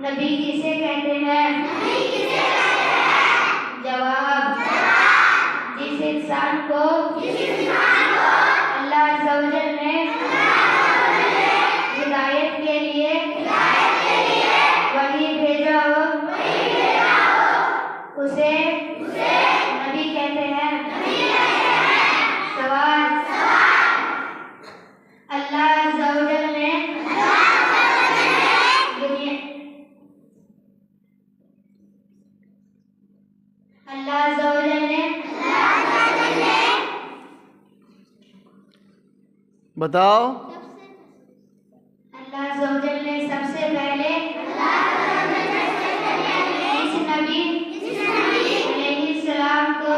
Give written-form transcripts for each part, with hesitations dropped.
نبی کسے کہتے ہیں؟ جواب، جس انسان کو اللہ عز و جل نے ہدایت کے لیے وحی بھیجا ہو اسے نبی کہتے ہیں۔ سوال، اللہ عز و جل نے اللہ عز و جل نے بتاؤ۔ اللہ عز و جل نے سب سے پہلے اس نبی علیہ السلام کو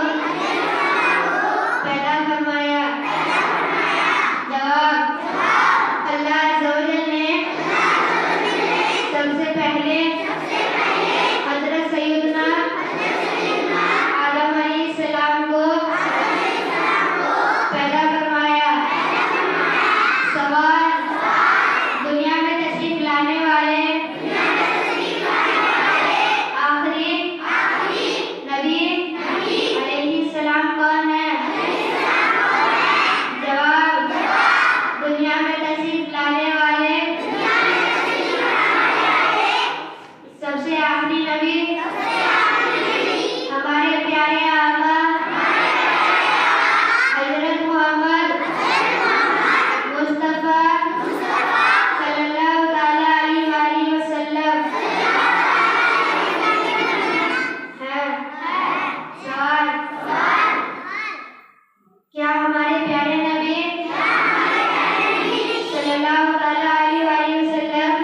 پیدا فرمایا۔ جواب، اللہ عز و جل نے سب سے پہلے حضرت سیدنا آدم علیہ السلام کو پیدا فرمایا۔ سوال، دنیا میں تشریف لانے والے آخری نبی علیہ السلام کون ہے؟ جواب، دنیا میں تشریف لانے والے سب سے آخری نبی ہمارے پیارے آقا حضرت محمد مصطفیٰ صلی اللہ تعالیٰ علیہ وآلہ وسلم ہے۔ سوال، کیا ہمارے پیارے نبی صلی اللہ تعالیٰ علیہ وآلہ وسلم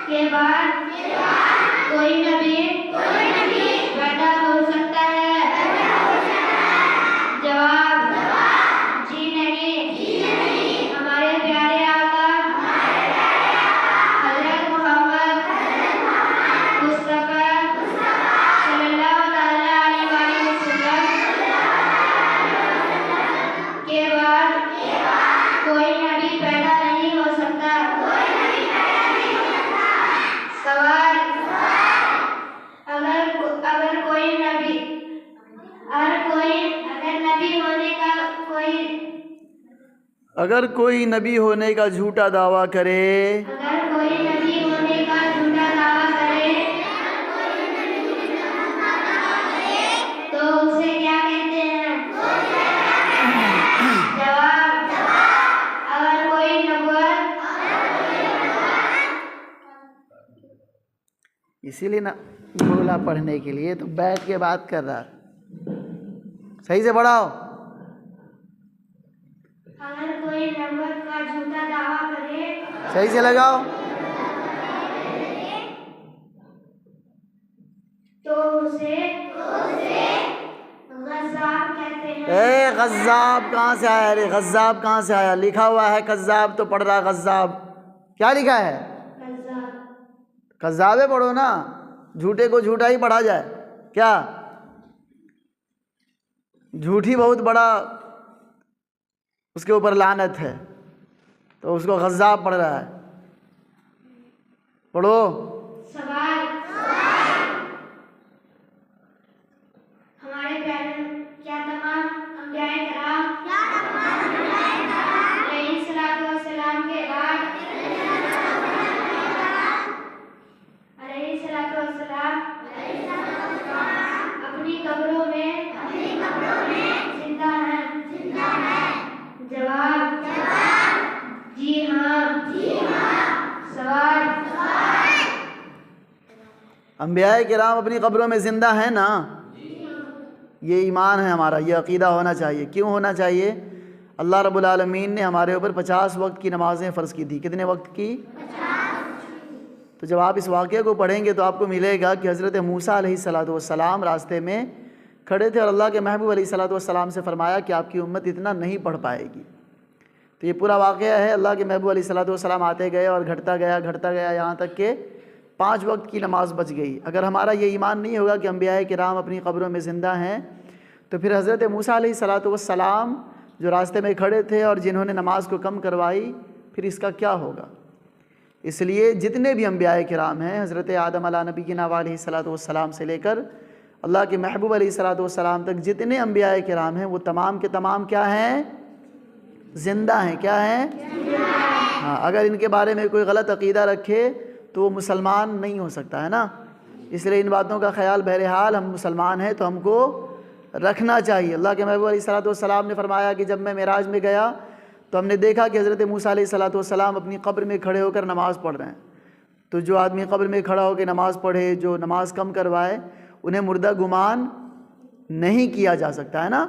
کے بعد کوئی نبی پیدا ہو سکتا ہے؟ جواب، جی نہیں۔ ہمارے پیارے آقا حضرت محمد مصطفیٰ صلی اللہ تعالیٰ علیہ وآلہ وسلم کے بعد کوئی نبی پیدا نہیں ہو سکتا۔ سوال، اگر کوئی نبی اگر کوئی نبی ہونے کا جھوٹا دعویٰ کرے تو اسے کیا کہتے ہیں؟ جواب، اگر کوئی نبوت اسی لیے نا بولا پڑھنے کے لیے تو بیٹھ کے بات کر رہا۔ صحیح سے پڑھاؤ۔ اگر کوئی نبوت کا جھوٹا دعویٰ کرے صحیح سے لگاؤ۔ تو اسے غضاب کہتے ہیں۔ غضاب کہاں سے آیا رے؟ غضاب کہاں سے آیا؟ لکھا ہوا ہے کذاب تو پڑھ رہا غضاب۔ کیا لکھا ہے؟ غضاب۔ کذابے پڑھو نا، جھوٹے کو جھوٹا ہی پڑھا جائے کیا؟ جھوٹی بہت بڑا اس کے اوپر لعنت ہے، تو اس کو غضاب پڑھ رہا ہے۔ پڑھو۔ سوال، ہمارے پیارے کیا تمام انبیاء کرام علیہ الصلوۃ والسلام کے بعد اپنی قبروں میں زندہ ہیں؟ جواب، جی ہاں۔ سوال، انبیاء کرام اپنی قبروں میں زندہ ہیں نا؟ یہ ایمان ہے ہمارا، یہ عقیدہ ہونا چاہیے۔ کیوں ہونا چاہیے؟ اللہ رب العالمین نے ہمارے اوپر 50 وقت کی نمازیں فرض کی تھی۔ کتنے وقت کی؟ 50۔ تو جب آپ اس واقعے کو پڑھیں گے تو آپ کو ملے گا کہ حضرت موسیٰ علیہ السلام راستے میں کھڑے تھے اور اللہ کے محبوب علیہ السلام سے فرمایا کہ آپ کی امت اتنا نہیں پڑھ پائے گی۔ تو یہ پورا واقعہ ہے، اللہ کے محبوب علیہ السلام آتے گئے اور گھٹتا گیا یہاں تک کہ 5 وقت کی نماز بچ گئی۔ اگر ہمارا یہ ایمان نہیں ہوگا کہ انبیاء کرام اپنی قبروں میں زندہ ہیں، تو پھر حضرت موسیٰ علیہ السلام جو راستے میں کھڑے تھے اور جنہوں نے نماز کو کم کروائی، پھر اس کا کیا ہوگا؟ اس لیے جتنے بھی انبیاء کرام ہیں حضرت آدم علیہ نبینا علیہ الصلوۃ والسلام سے لے کر اللہ کے محبوب علیہ الصلوۃ والسلام تک جتنے انبیاء کرام ہیں وہ تمام کے تمام کیا ہیں؟ زندہ ہیں. کیا ہیں؟ ہاں، اگر ان کے بارے میں کوئی غلط عقیدہ رکھے تو وہ مسلمان نہیں ہو سکتا ہے نا. اس لیے ان باتوں کا خیال بہرحال ہم مسلمان ہیں تو ہم کو رکھنا چاہیے. اللہ کے محبوب علیہ الصلوۃ والسلام نے فرمایا کہ جب میں معراج میں گیا تو ہم نے دیکھا کہ حضرت موسیٰ علیہ الصلوۃ والسلام اپنی قبر میں کھڑے ہو کر نماز پڑھ رہے ہیں. تو جو آدمی قبر میں کھڑا ہو کے نماز پڑھے، جو نماز کم کروائے، انہیں مردہ گمان نہیں کیا جا سکتا ہے نا.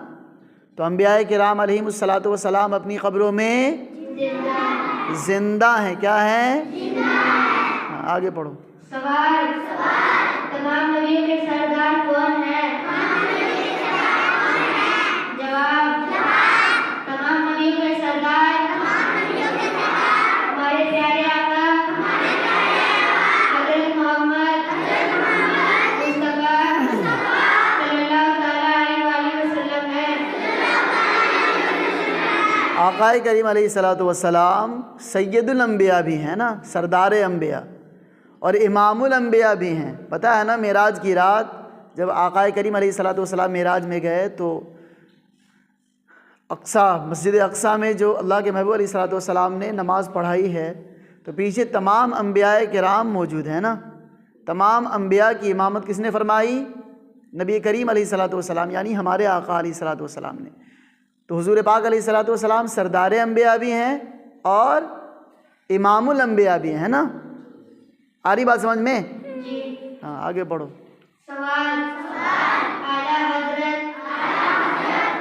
تو انبیاء کرام علیہم الصلوۃ والسلام اپنی قبروں میں زندہ ہیں. کیا ہیں؟ ہاں، آگے پڑھو. سوال، تمام نبیوں کے سردار کون ہیں؟ جواب، تمام نبیوں کے سردار ہمارے پیارے آقا حضرت محمد مصطفیٰ صلی اللہ تعالیٰ علیہ وآلہ وسلم ہیں. آقا کریم علیہ الصلوۃ والسلام سید الانبیاء بھی ہیں نا، سردار انبیاء، اور امام الانبیاء بھی ہیں. پتہ ہے نا معراج کی رات جب آقا کریم علیہ الصلوۃ والسلام معراج میں گئے تو مسجد اقصیٰ میں جو اللہ کے محبوب علیہ الصلوۃ والسلام نے نماز پڑھائی ہے تو پیچھے تمام انبیاء کرام موجود ہیں نا. تمام انبیاء کی امامت کس نے فرمائی؟ نبی کریم علیہ الصلوۃ والسلام، یعنی ہمارے آقا علیہ الصلوۃ والسلام نے. تو حضور پاک علیہ الصلوۃ والسلام سردار انبیاء بھی ہیں اور امام الانبیاء بھی ہیں نا. آ رہی بات سمجھ میں؟ ہاں، آگے پڑھو. سوال، اعلیٰ حضرت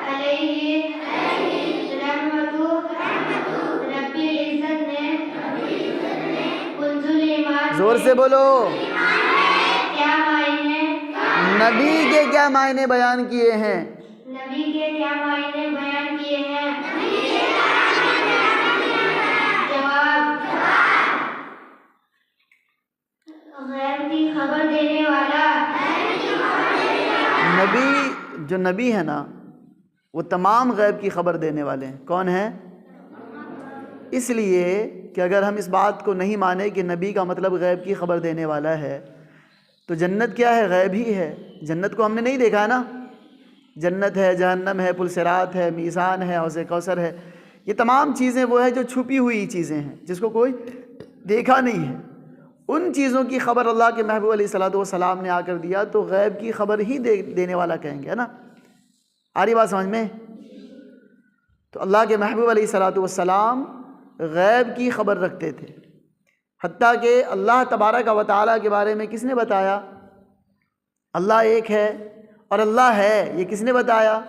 علیہ رحمت ربی العزت نے کنز الایمان زور سے بولو. کیا معنی؟ نبی کے کیا معنی بیان کیے ہیں؟ نبی کے کیا معنی بیان کیے ہیں؟ جواب، غیب کی خبر دینے والا. نبی جو نبی ہے نا وہ تمام غیب کی خبر دینے والے ہیں. کون ہیں؟ اس لیے کہ اگر ہم اس بات کو نہیں مانیں کہ نبی کا مطلب غیب کی خبر دینے والا ہے تو جنت کیا ہے؟ غیب ہی ہے. جنت کو ہم نے نہیں دیکھا ہے نا. جنت ہے، جہنم ہے، پل صراط ہے، میزان ہے، حوض کوثر ہے. یہ تمام چیزیں وہ ہیں جو چھپی ہوئی چیزیں ہیں جس کو کوئی دیکھا نہیں ہے. ان چیزوں کی خبر اللہ کے محبوب علیہ الصلوۃ والسلام نے آ کر دیا تو غیب کی خبر ہی دینے والا کہیں گے، ہے نا. آ رہی بات سمجھ میں؟ تو اللہ کے محبوب علیہ الصلوۃ والسلام غیب کی خبر رکھتے تھے. حتیٰ کہ اللہ تبارک و تعالیٰ کے بارے میں کس نے بتایا؟ اللہ ایک ہے اور اللہ ہے، یہ کس نے بتایا؟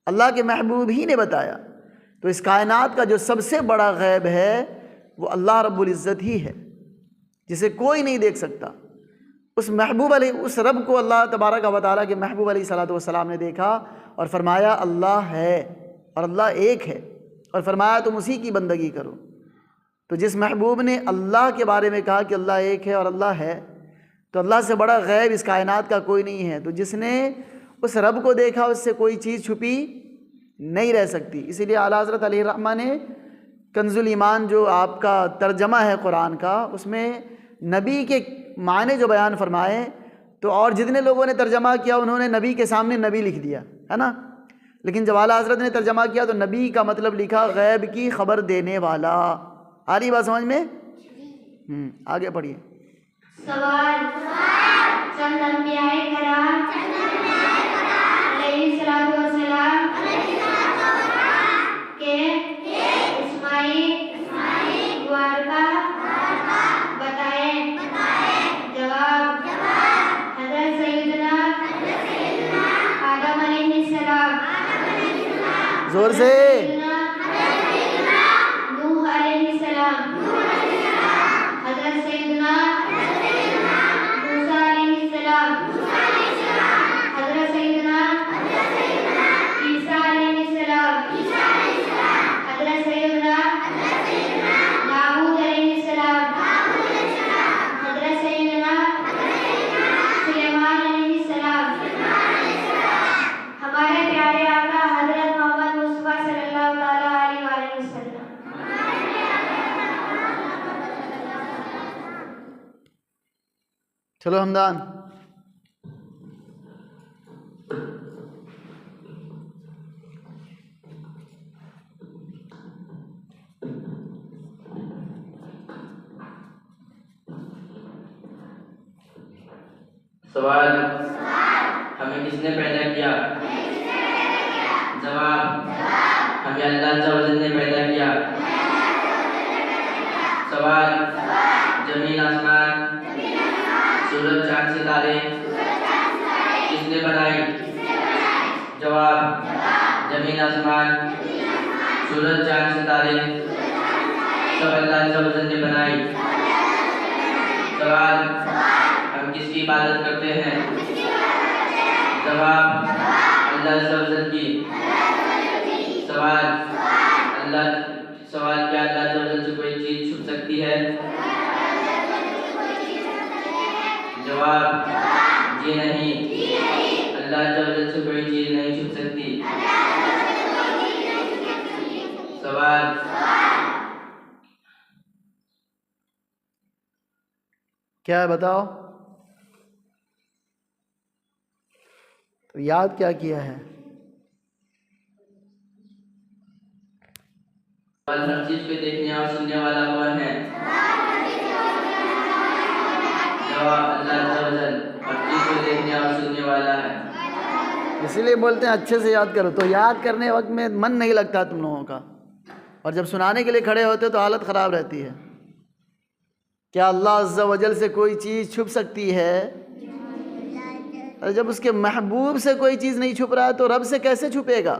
اللہ کے محبوب ہی نے بتایا. تو اس کائنات کا جو سب سے بڑا غیب ہے وہ اللہ رب العزت ہی ہے، جسے کوئی نہیں دیکھ سکتا. اس رب کو اللہ تبارک و تعالیٰ کے محبوب علیہ الصلوۃ والسلام نے دیکھا اور فرمایا اللہ ہے اور اللہ ایک ہے، اور فرمایا تم اسی کی بندگی کرو. تو جس محبوب نے اللہ کے بارے میں کہا کہ اللہ ایک ہے اور اللہ ہے، تو اللہ سے بڑا غیب اس کائنات کا کوئی نہیں ہے. تو جس نے اس رب کو دیکھا اس سے کوئی چیز چھپی نہیں رہ سکتی. اسی لیے اعلیٰ حضرت علیہ الرحمہ نے کنز الایمان جو آپ کا ترجمہ ہے قرآن کا، اس میں نبی کے معنی جو بیان فرمائے تو اور جتنے لوگوں نے ترجمہ کیا انہوں نے نبی کے سامنے نبی لکھ دیا ہے نا. لیکن جب اعلیٰ حضرت نے ترجمہ کیا تو نبی کا مطلب لکھا غیب کی خبر دینے والا. آ رہی بات سمجھ میں؟ آگے پڑھیے. سوال، چند انبیاء کرام علیہ الصلوۃ والسلام کے اسمائی وارکہ بتائیں. جواب، حضرت سیدنا آدم علیہ السلام، زور سے. نوح علیہ السلام، حضرت سیدنا موسیٰ علیہ السلام، حضرت سیدنا عیسیٰ علیہ السلام، حضرت سیدنا داؤد علیہ السلام، حضرت سیدنا سلیمان علیہ السلام. ہمارے پیارے آقا حضرت محمد مصطفیٰ صلی چلو حمدان. سوال: ہمیں کس نے پیدا کیا؟ جواب: ہمیں اللہ عز و جل نے پیدا کیا. سوال: زمین آسمان سورج چاند ستارے کس نے بنائی؟ جواب: زمین آسمان سورج چاند ستارے سب اللہ عز و جل نے بنائی. سوال: ہم کس کی عبادت کرتے ہیں؟ جواب: اللہ عز و جل کی. سوال: کیا اللہ عز و جل سے کوئی چیز چھپ سکتی ہے؟ جواب: جی نہیں، اللہ عز و جل سے کوئی چیز نہیں چھپ سکتی. سوال: کیا ہے بتاؤ؟ تو یاد کیا کیا ہے؟ ہر چیز کو دیکھنے اور سننے والا کون ہے؟ جواب: اللہ عز و جل ہر چیز کو دیکھنے اور سننے والا ہے. اسی لیے بولتے ہیں اچھے سے یاد کرو. تو یاد کرنے وقت میں من نہیں لگتا تم لوگوں کا، اور جب سنانے کے لیے کھڑے ہوتے تو حالت خراب رہتی ہے. کیا اللہ عز و جل سے کوئی چیز چھپ سکتی ہے؟ اور جب اس کے محبوب سے کوئی چیز نہیں چھپ رہا ہے تو رب سے کیسے چھپے گا؟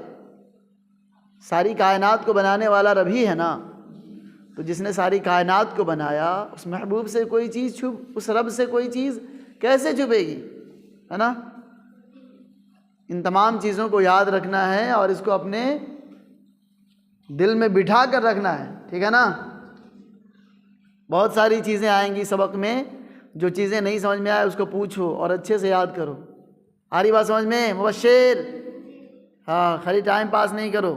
ساری کائنات کو بنانے والا رب ہی ہے نا. تو جس نے ساری کائنات کو بنایا، اس محبوب سے کوئی چیز اس رب سے کوئی چیز کیسے چھپے گی؟ ہے نا. ان تمام چیزوں کو یاد رکھنا ہے اور اس کو اپنے دل میں بٹھا کر رکھنا ہے. ٹھیک ہے نا. بہت ساری چیزیں آئیں گی سبق میں، جو چیزیں نہیں سمجھ میں آئے اس کو پوچھو اور اچھے سے یاد کرو. آ رہی بات سمجھ میں؟ مبشر، ہاں، خالی ٹائم پاس نہیں کرو.